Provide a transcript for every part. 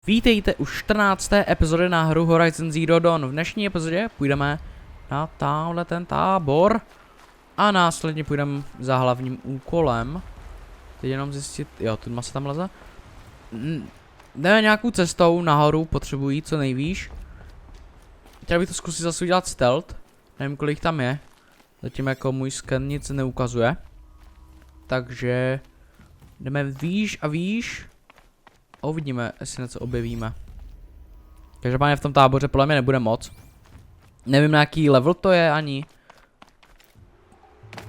Vítejte u 14. epizody na hru Horizon Zero Dawn. V dnešní epizodě půjdeme na tamhle ten tábor a následně půjdeme za hlavním úkolem. Teď jenom zjistit, jo, tu se tam leze. Jdeme nějakou cestou nahoru, potřebují co nejvýš. Chtěl bych to zkusit zase udělat stealth. Nevím, kolik tam je. Zatím jako můj sken nic neukazuje. Takže jdeme výš a výš. A uvidíme, jestli něco objevíme. Každopádně v tom táboře podle mě nebude moc. Nevím, na jaký level to je ani.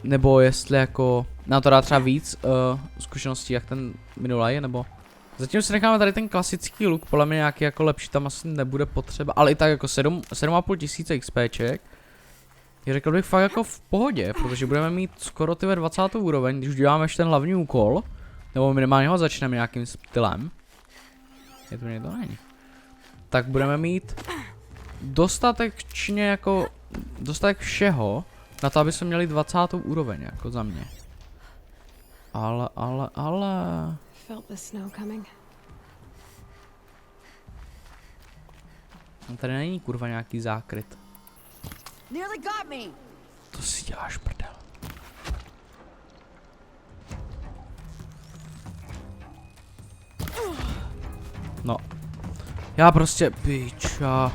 Nebo jestli jako na to dá třeba víc zkušeností, jak ten minulý, nebo zatím si necháme tady ten klasický look, podle mě nějaký jako lepší tam asi nebude potřeba, ale i tak jako 7,5 tisíce XPček. Je řekl bych fakt jako v pohodě, protože budeme mít skoro ty 20. úroveň, když děláme ještě ten hlavní úkol. Nebo minimálně ho začneme nějakým stylem. Je to někdo není. Tak budeme mít dostatečně jako dostatek všeho na to, aby jsme měli 20. úroveň jako za mě. Ale. Tady není kurva nějaký zákryt. To si děláš prdel. No. Já prostě piča.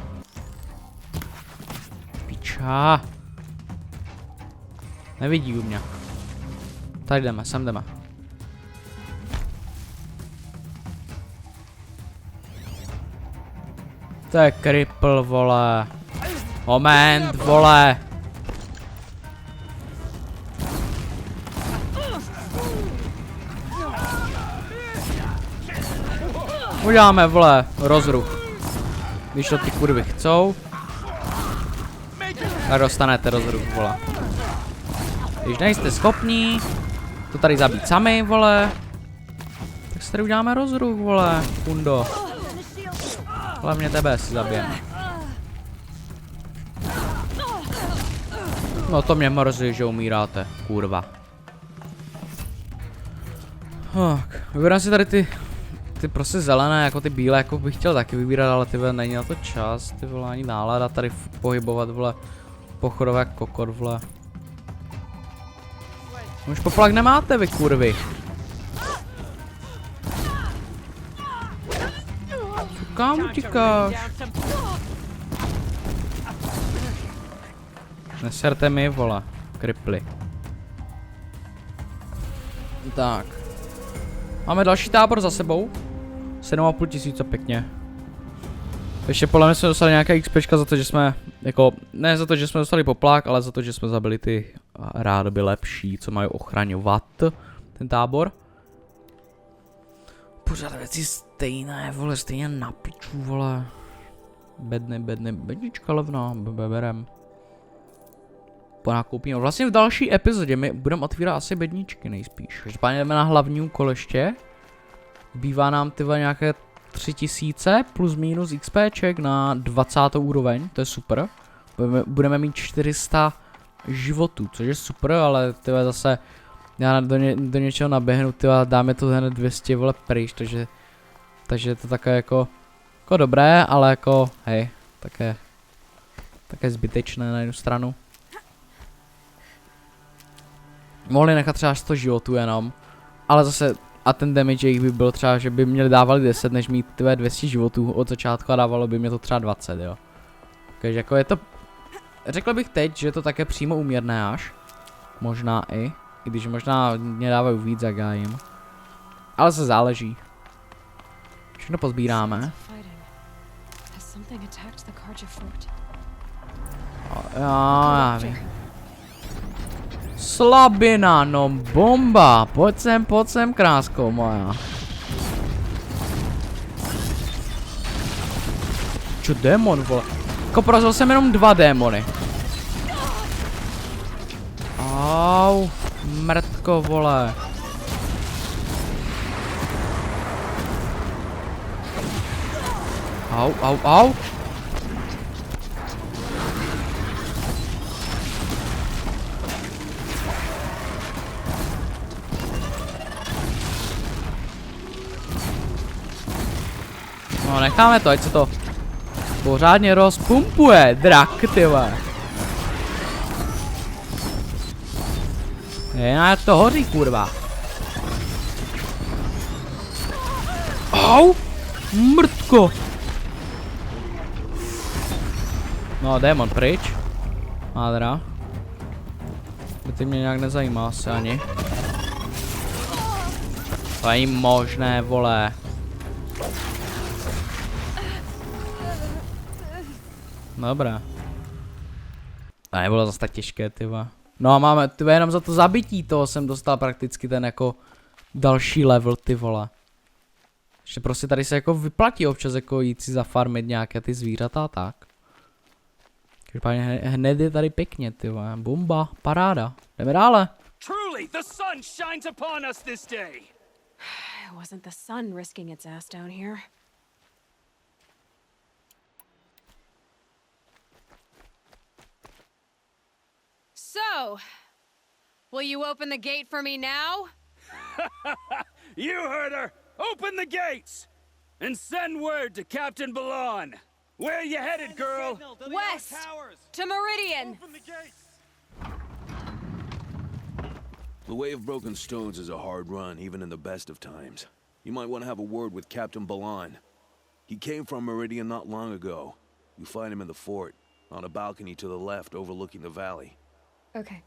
Nevidí u mě. Tady jdeme, sem jdeme. To je kripl, vole. Moment, vole. Uděláme, vole, rozruch. Když to ty kurvy chcou, tak dostanete rozruch, vole. Když nejste schopní to tady zabít sami, vole, tak si tady uděláme rozruch, vole, kundo. Hlavně tebe si zabijeme. No to mě mrzí, že umíráte, kurva. Vybírám si tady ty prostě zelené, jako ty bílé, jako bych chtěl taky vybírat, ale ty vole, není na to čas, ty vole, ani nálada tady pohybovat, vole, pochodové jak kokot, vole. Už poplak nemáte, vy kurvy. Kam utíkáš? Neserte mi, vole, kripli. Tak. Máme další tábor za sebou. 7,5 tisíce, pěkně. Ještě podle mě jsme dostali nějaká XPčka za to, že jsme, jako, ne za to, že jsme dostali poplák, ale za to, že jsme zabili ty rádoby lepší, co mají ochraňovat ten tábor. Pořád věci stejné, vole, stejně na piču, vole. Bednička levná, berem. Ponákoupíme. Vlastně v další epizodě my budeme otvírat asi bedničky nejspíš. Každopádně jdeme na hlavní úkol ještě. Bývá nám tyhle nějaké 3000 plus minus XPček na 20. úroveň, to je super. Budeme mít 400 životů, což je super, ale tyhle zase já do něčeho naběhnu, tyhle dáme to hned 200 vole pryč, takže je to také jako dobré, ale jako hej, také zbytečné na jednu stranu. Mohli nechat třeba 100 životů jenom, ale zase a ten damage jich by byl třeba, že by měli dávali 10, než mít tyhle 200 životů od začátku a dávalo by mě to třeba 20, jo. Takže jako je to, řekl bych teď, že je to také přímo úměrné až. Možná i když možná mě dávají víc, jak já jim. Ale se záleží. Všechno pozbíráme. Já vím. Slabina, no bomba, pojď sem, krásko moja. Čo démon, vole? Jako porazil jsem jenom 2 démony. Au, mrtko, vole. Au. necháme to, ať se to pořádně rozpumpuje, drak, ty vole. Jak to hoří, kurva. Au! Mrtko! No, démon pryč. Mádra. Ty mě nějak nezajímá asi ani. To je možné, vole. Dobré. To nebylo zase tak těžké, tyva. No a máme, tyva, jenom za to zabití toho jsem dostal prakticky ten jako další level, ty vole. Že prostě tady se jako vyplatí občas jako jít si zafarmit nějaké ty zvířata a tak. Každopádně hned je tady pěkně, ty vole. Bomba, paráda. Jdeme dále. Truly, the sun shines upon us this day. It wasn't the sun risking its ass down here. So, will you open the gate for me now? You heard her. Open the gates and send word to Captain Balon. Where you headed, girl? West to Meridian. The Way of Broken Stones is a hard run, even in the best of times. You might want to have a word with Captain Balon. He came from Meridian not long ago. You find him in the fort, on a balcony to the left overlooking the valley. Okay,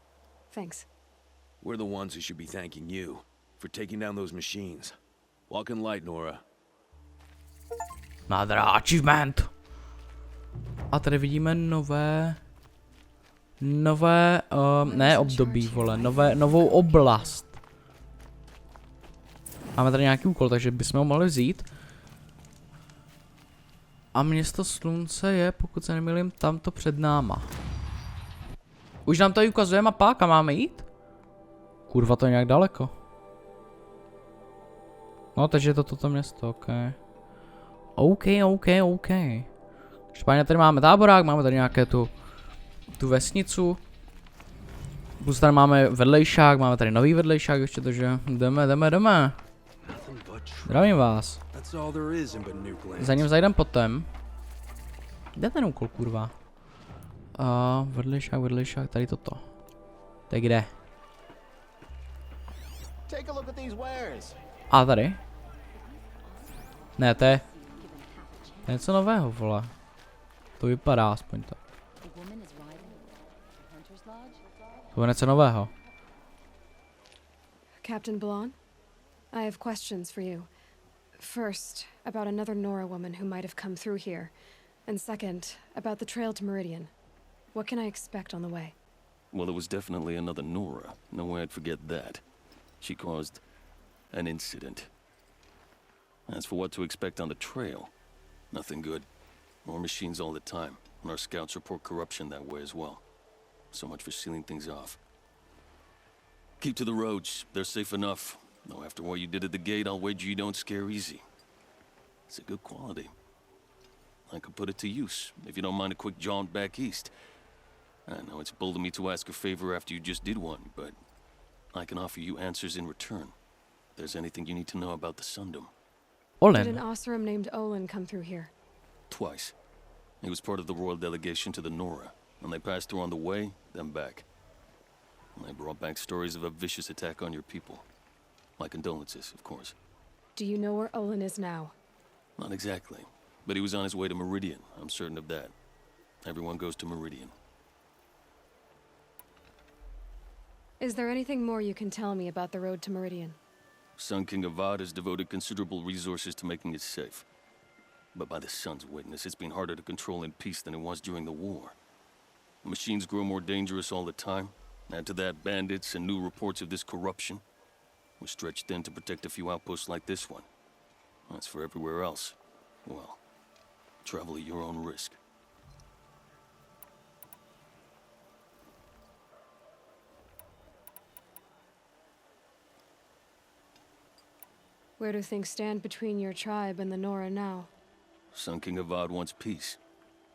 thanks. We're the ones who should be thanking you for taking down those machines. Walk in light, Nora. Another achievement. A tady vidíme ne období, vole, novou oblast. Máme tady nějaký úkol, takže bychom ho mohli vzít. A město slunce je, pokud se nemýlím, tamto před náma. Už nám tady ukazuje mapa, kam máme jít? Kurva, to je nějak daleko. No, takže je to toto město, ok. OK. Špatně tady máme táborák, máme tady nějaké tu vesnicu. Plus tady máme vedlejšák, máme tady nový vedlejšák ještě, takže jdeme. Zdravím vás. Za ním zajdem potom. Kde ten úkol, kurva? Vedlejšák, tady toto. To je kde? A tady? Ne, to je něco nového, vole. To vypadá aspoň to. To je něco nového. Captain Balon, I have questions for you. First, about another Nora woman who might have come through here. And second, about the trail to Meridian. What can I expect on the way? Well, it was definitely another Nora. No way I'd forget that. She caused an incident. As for what to expect on the trail, nothing good. More machines all the time, and our scouts report corruption that way as well. So much for sealing things off. Keep to the roads, they're safe enough. Though after what you did at the gate, I'll wager you don't scare easy. It's a good quality. I could put it to use, if you don't mind a quick jaunt back east. I know it's bold of me to ask a favor after you just did one, but I can offer you answers in return. If there's anything you need to know about the Sundom. Did an Oseram named Olin come through here? Twice. He was part of the royal delegation to the Nora, and they passed through on the way, then back. And they brought back stories of a vicious attack on your people. My condolences, of course. Do you know where Olin is now? Not exactly, but he was on his way to Meridian, I'm certain of that. Everyone goes to Meridian. Is there anything more you can tell me about the road to Meridian? Sun King Avad has devoted considerable resources to making it safe. But by the Sun's witness, it's been harder to control in peace than it was during the war. The machines grow more dangerous all the time. Add to that bandits and new reports of this corruption. We're stretched thin to protect a few outposts like this one. As for everywhere else, well, travel at your own risk. Where do things stand between your tribe and the Nora now? Sun King Avad wants peace.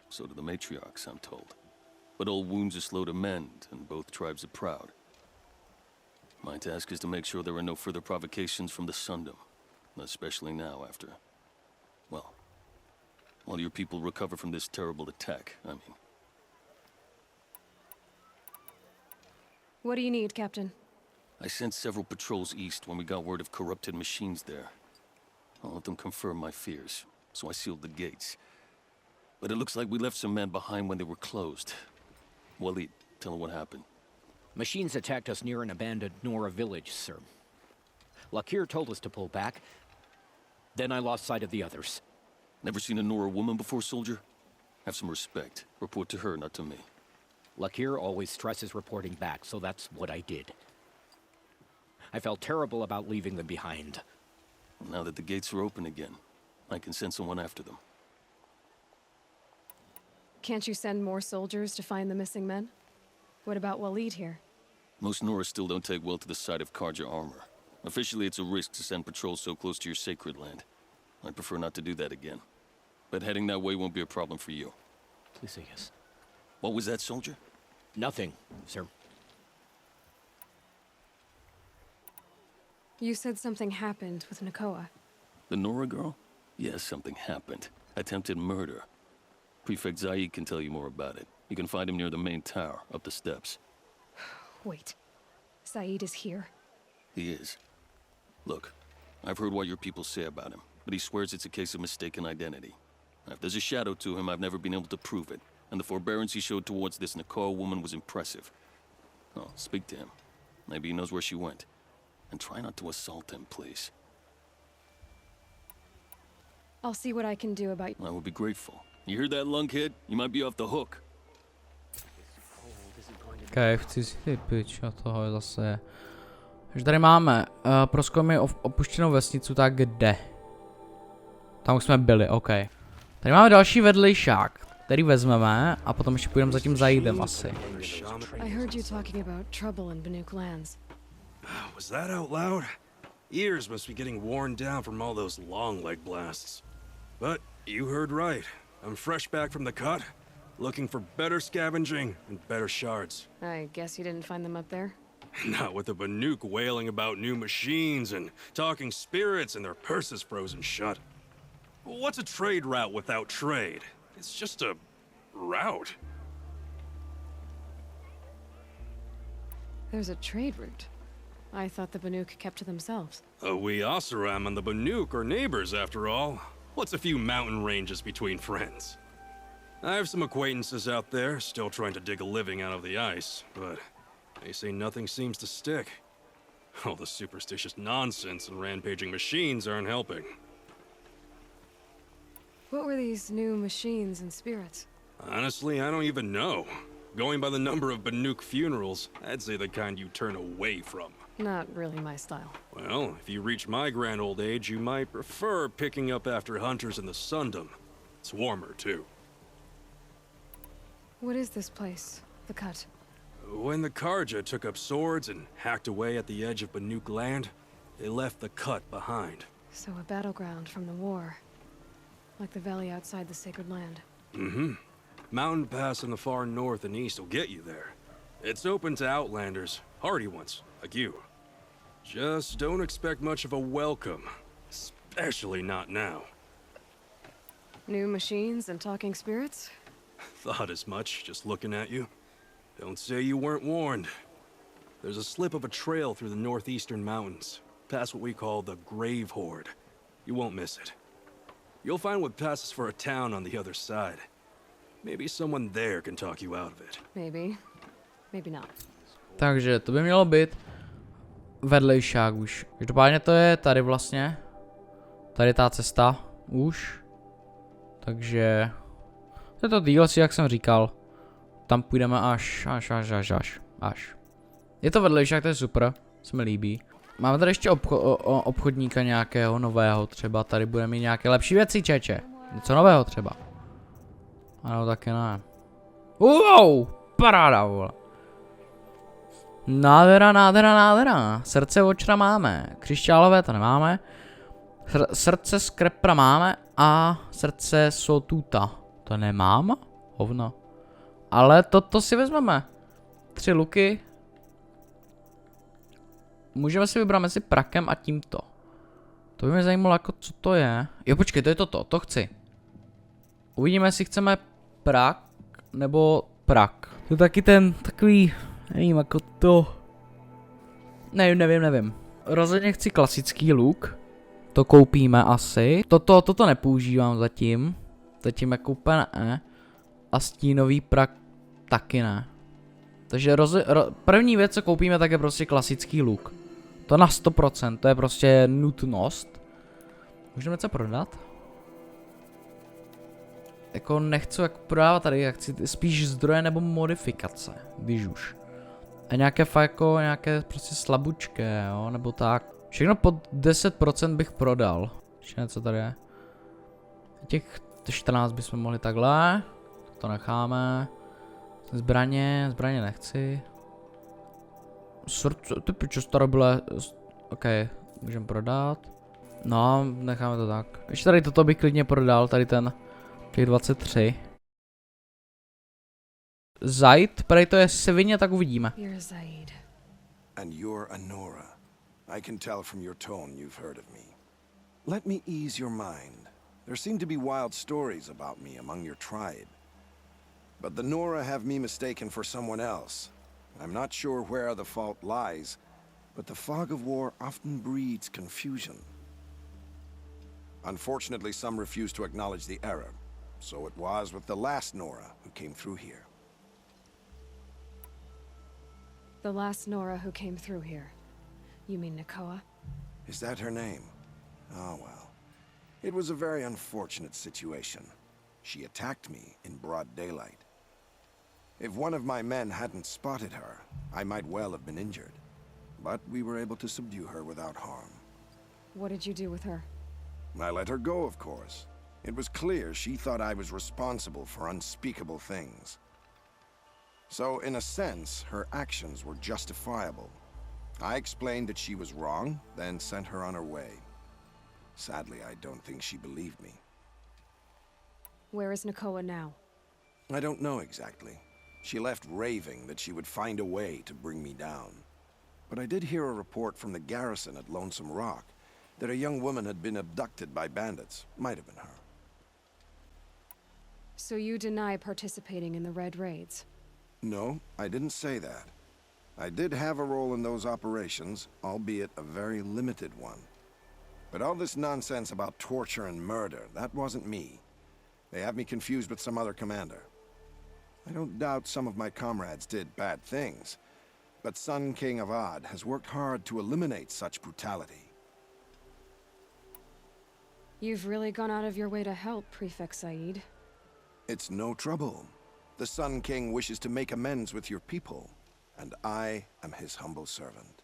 So do the matriarchs, I'm told. But old wounds are slow to mend, and both tribes are proud. My task is to make sure there are no further provocations from the Sundom. Especially now after, well, while your people recover from this terrible attack, I mean. What do you need, Captain? I sent several patrols east when we got word of corrupted machines there. All of them confirmed my fears, so I sealed the gates. But it looks like we left some men behind when they were closed. Waleed, tell her what happened. Machines attacked us near an abandoned Nora village, sir. Lakir told us to pull back. Then I lost sight of the others. Never seen a Nora woman before, soldier? Have some respect. Report to her, not to me. Lakir always stresses reporting back, so that's what I did. I felt terrible about leaving them behind. Now that the gates are open again, I can send someone after them. Can't you send more soldiers to find the missing men? What about Waleed here? Most Nora still don't take well to the sight of Karja armor. Officially, it's a risk to send patrols so close to your sacred land. I'd prefer not to do that again. But heading that way won't be a problem for you. Please say yes. What was that, soldier? Nothing, sir. You said something happened with Nakoa. The Nora girl? Yes, something happened. Attempted murder. Prefect Zaid can tell you more about it. You can find him near the main tower, up the steps. Wait. Saeed is here? He is. Look, I've heard what your people say about him, but he swears it's a case of mistaken identity. If there's a shadow to him, I've never been able to prove it, and the forbearance he showed towards this Nakoa woman was impressive. Oh, speak to him. Maybe he knows where she went. And try not to assault him, please. I'll see what I can do about... I would be grateful. You hear that, lunkhead? You might be off the hook. Okay, chci si typič a toho je zase. Takže tady máme prozkoumy opuštěnou vesnicu, tak kde? Tam už jsme byli, ok. Tady máme další vedlejšák, který vezmeme a potom ještě půjdeme za tím Zaidem asi. I heard you talking about trouble in Banuk lands. Was that out loud? Ears must be getting worn down from all those long leg blasts. But you heard right. I'm fresh back from the cut, looking for better scavenging and better shards. I guess you didn't find them up there? Not with the Banuk wailing about new machines and talking spirits and their purses frozen shut. What's a trade route without trade? It's just a route. There's a trade route. I thought the Banuk kept to themselves. We Oseram and the Banuk are neighbors, after all. What's a few mountain ranges between friends? I have some acquaintances out there, still trying to dig a living out of the ice, but they say nothing seems to stick. All the superstitious nonsense and rampaging machines aren't helping. What were these new machines and spirits? Honestly, I don't even know. Going by the number of Banuk funerals, I'd say the kind you turn away from. Not really my style. Well, if you reach my grand old age, you might prefer picking up after hunters in the Sundom. It's warmer, too. What is this place? The cut? When the Karja took up swords and hacked away at the edge of Banuk land, they left the cut behind. So a battleground from the war. Like the valley outside the sacred land. Mm-hmm. Mountain Pass in the far north and east will get you there. It's open to outlanders, hardy ones, like you. Just don't expect much of a welcome. Especially not now. New machines and talking spirits? Thought as much, just looking at you. Don't say you weren't warned. There's a slip of a trail through the northeastern mountains, past what we call the Grave Horde. You won't miss it. You'll find what passes for a town on the other side. Maybe someone there can talk you out of it. Maybe. Maybe not. Takže to by mělo být vedlejšák už. Každopádně to je tady vlastně. Tady ta cesta už. Takže to je to DLC, jak jsem říkal. Tam půjdeme až. Je to vedlejšák, to je super. Se mi líbí. Máme tady ještě obchodníka nějakého nového třeba. Tady budeme mít nějaké lepší věci, čeče. Něco nového třeba. Ano, taky ne. Wow, paráda, vole. Nádhera. Srdce očra máme. Křišťálové to nemáme. Srdce skrepra máme. A srdce sotuta. To nemám? Hovno. Ale to si vezmeme. 3 luky. Můžeme si vybrat mezi prakem a tímto. To by mě zajímalo, jako co to je. Jo, počkej, to je toto. To chci. Uvidíme, jestli chceme prak nebo prak. To je taky ten takový, nevím, jako to. Nevím. Rozhodně chci klasický luk. To koupíme asi. Toto nepoužívám zatím. Zatím jako úplně ne. A stínový prak taky ne. Takže první věc, co koupíme, tak je prostě klasický luk. To na 100%, to je prostě nutnost. Můžeme něco prodat? Jako nechci jako prodávat tady, jak chci spíš zdroje nebo modifikace, když už. A nějaké fakt jako nějaké prostě slabučké, jo, nebo tak. Všechno pod 10% bych prodal. Ještě něco tady je. Těch 14 bychom mohli takhle. To necháme. Zbraně nechci. Srdce, ty pičo, starobyle. OK, můžeme prodat. No, necháme to tak. Ještě tady toto bych klidně prodal, tady ten. Těch 23. Zaid, prej to je svině, tak uvidíme. You're Zaid. And you're a Nora. I can tell from your tone you've heard of me. Let me ease your mind. There seem to be wild stories about me among your tribe. But the Nora have me mistaken for someone else. I'm not sure where the fault lies, but the fog of war often breeds confusion. Unfortunately, some refuse to acknowledge the error. So it was with the last Nora who came through here. The last Nora who came through here. You mean Nakoa? Is that her name? Oh well. It was a very unfortunate situation. She attacked me in broad daylight. If one of my men hadn't spotted her, I might well have been injured. But we were able to subdue her without harm. What did you do with her? I let her go, of course. It was clear she thought I was responsible for unspeakable things. So, in a sense, her actions were justifiable. I explained that she was wrong, then sent her on her way. Sadly, I don't think she believed me. Where is Nakoa now? I don't know exactly. She left raving that she would find a way to bring me down. But I did hear a report from the garrison at Lonesome Rock that a young woman had been abducted by bandits. Might have been her. So you deny participating in the Red Raids? No, I didn't say that. I did have a role in those operations, albeit a very limited one. But all this nonsense about torture and murder, that wasn't me. They have me confused with some other commander. I don't doubt some of my comrades did bad things, but Sun King Avad has worked hard to eliminate such brutality. You've really gone out of your way to help, Prefect Said. It's no trouble. The Sun King wishes to make amends with your people, and I am his humble servant.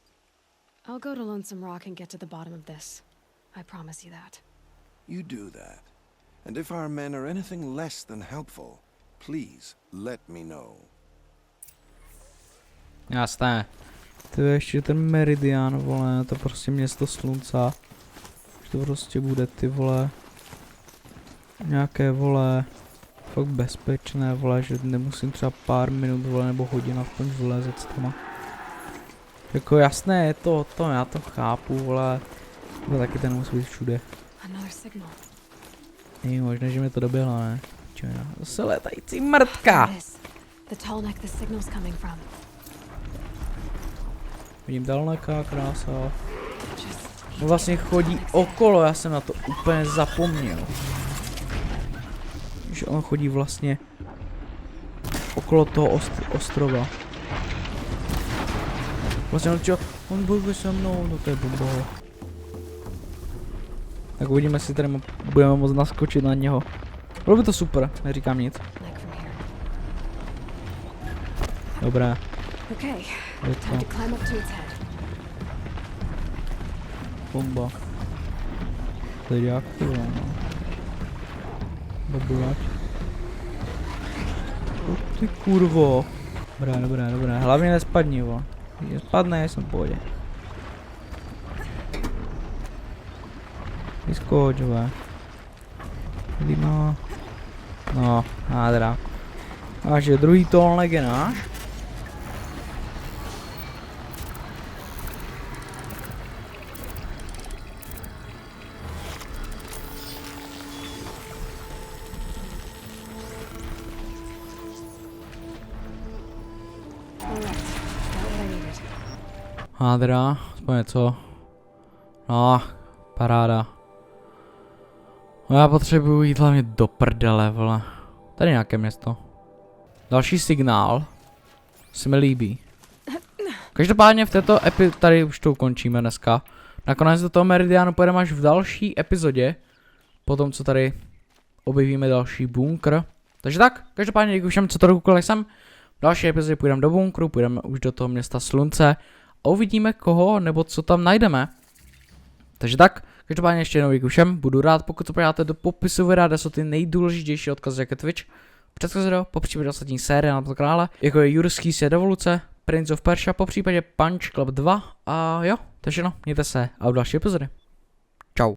I'll go to Lonesome Rock and get to the bottom of this. I promise you that. You do that. And if our men are anything less than helpful, please let me know. Jasné. To je ještě ten Meridian, vole, to prostě město slunce. To prostě bude, ty vole. Nějaké, vole, fakt bezpečné, vole, že nemusím třeba pár minut, vole, nebo hodin aspoň vylezet s tama. Jako jasné je to, já to chápu, vole. To taky ten musí být všude. Není možné, že mi to doběhlo, ne? Zase letající mrtka! The TALLNECK the signal's coming from. Vidím TALLNECka, krása. On vlastně chodí okolo, já jsem na to úplně zapomněl. Že on chodí vlastně okolo toho ostrova. Vlastně on bojuje se mnou, no to je bomba. Tak uvidíme, jestli tady budeme moct naskočit na něho. Bylo by to super, neříkám nic. Dobré. Je to. Bomba. Teď jak to no. Dobrat. Ty kurvo. Dobré. Hlavně nespadni, vo. Když spadne, jsem v pohodě. Vyskoč, vo. No, nádra. Až je druhý TALLNECK je náš. right. Got what I needed. Hádra, aspoň něco. No, paráda. No já potřebuji jít hlavně do prdele, vole. Tady nějaké město. Další signál. Se mi líbí. Každopádně v této tady už to ukončíme dneska. Nakonec do toho Meridianu pojedeme až v další epizodě. Potom co tady objevíme další bunkr. Takže tak, každopádně děkuji všem, co to dokoukali jsem. V další epizodě půjdeme do bunkru, půjdeme už do toho města slunce. A uvidíme koho nebo co tam najdeme. Takže tak, každopádně ještě jednou děkuji všem. Budu rád, pokud to podíváte do popisu videa, kde jsou ty nejdůležitější odkazy jako Twitch. Předchozí video, popřípadě ostatní série na tomto kanále, jako je Jurský svět revoluce, Prince of Persia, popřípadě Punch Club 2 a jo, to je všechno, mějte se a v další epizody.